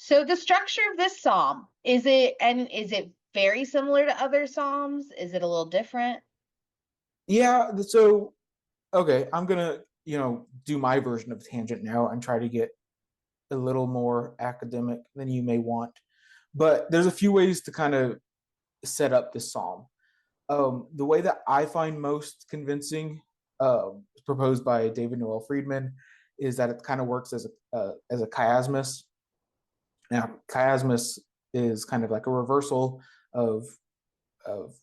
So the structure of this psalm, is it very similar to other psalms? Is it a little different? Yeah, so okay, I'm gonna, do my version of tangent now and try to get a little more academic than you may want. But there's a few ways to kind of set up this psalm. The way that I find most convincing, proposed by David Noel Friedman, is that it kind of works as a chiasmus. Now, chiasmus is kind of like a reversal of of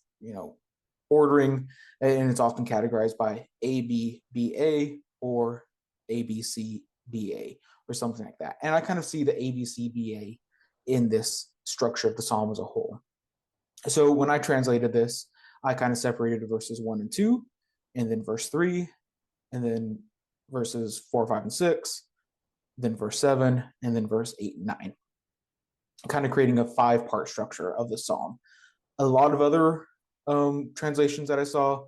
ordering, and it's often categorized by A B B A or A B C B A or something like that. And I kind of see the A B C B A in this structure of the psalm as a whole. So when I translated this, I kind of separated verses 1 and 2, and then verse 3, and then verses 4, 5, and 6, then verse 7, and then verse 8 and 9, kind of creating a 5-part structure of the psalm. A lot of other translations that I saw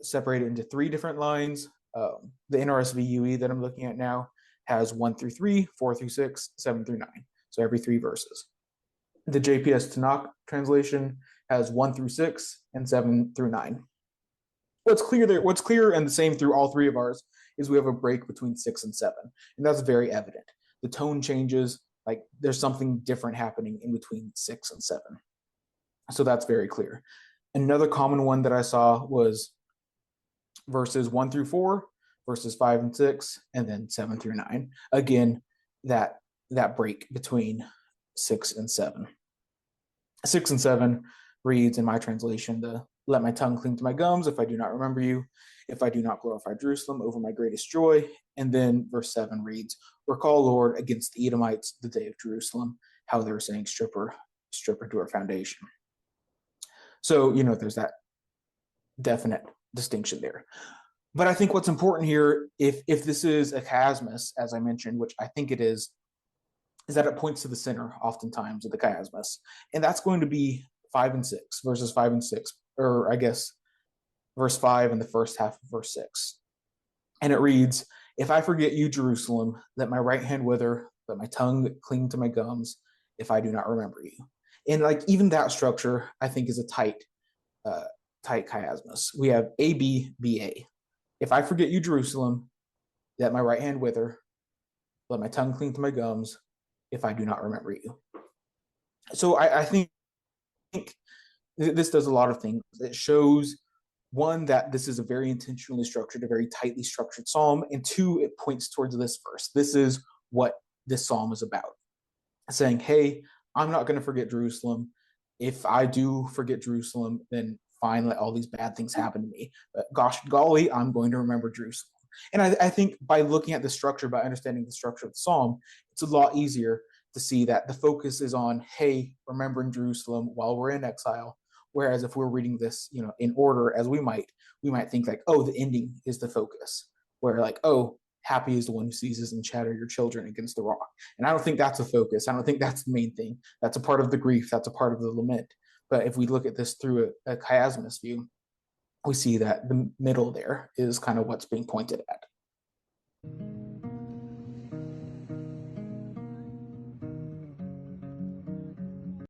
separated into 3 different lines. The NRSV UE that I'm looking at now has 1 through 3, 4 through 6, 7 through 9. So every 3 verses. The JPS Tanakh translation has 1 through 6 and 7 through 9. What's clear and the same through all 3 of ours is we have a break between 6 and 7, and that's very evident. The tone changes, like there's something different happening in between 6 and 7. So that's very clear. Another common one that I saw was verses 1 through 4, verses 5 and 6, and then 7 through 9. Again, that break between 6 and 7. 6 and 7 reads in my translation, the let my tongue cling to my gums if I do not remember you, if I do not glorify Jerusalem over my greatest joy. And then verse 7 reads, recall, Lord, against the Edomites the day of Jerusalem, how they were saying stripper to our foundation. So, there's that definite distinction there. But I think what's important here, if this is a chiasmus, as I mentioned, which I think it is that it points to the center oftentimes of the chiasmus. And that's going to be 5 and 6, verses 5 and 6, or I guess verse 5 and the first half of verse 6. And it reads, if I forget you, Jerusalem, let my right hand wither, let my tongue cling to my gums, if I do not remember you. And like even that structure, I think is a tight chiasmus. We have A, B, B, A. If I forget you, Jerusalem, let my right hand wither, let my tongue cling to my gums, if I do not remember you. So I think this does a lot of things. It shows, one, that this is a very intentionally structured, a very tightly structured psalm, and 2, it points towards this verse. This is what this psalm is about, saying, hey, I'm not going to forget Jerusalem. If I do forget Jerusalem, then fine, let all these bad things happen to me. But gosh golly, I'm going to remember Jerusalem. And I think by looking at the structure, by understanding the structure of the psalm, it's a lot easier to see that the focus is on, hey, remembering Jerusalem while we're in exile. Whereas if we're reading this, in order as we might think like, oh, the ending is the focus. Where like, oh, happy is the one who seizes and shatter your children against the rock. And I don't think that's a focus. I don't think that's the main thing. That's a part of the grief. That's a part of the lament. But if we look at this through a chiasmus view, we see that the middle there is kind of what's being pointed at.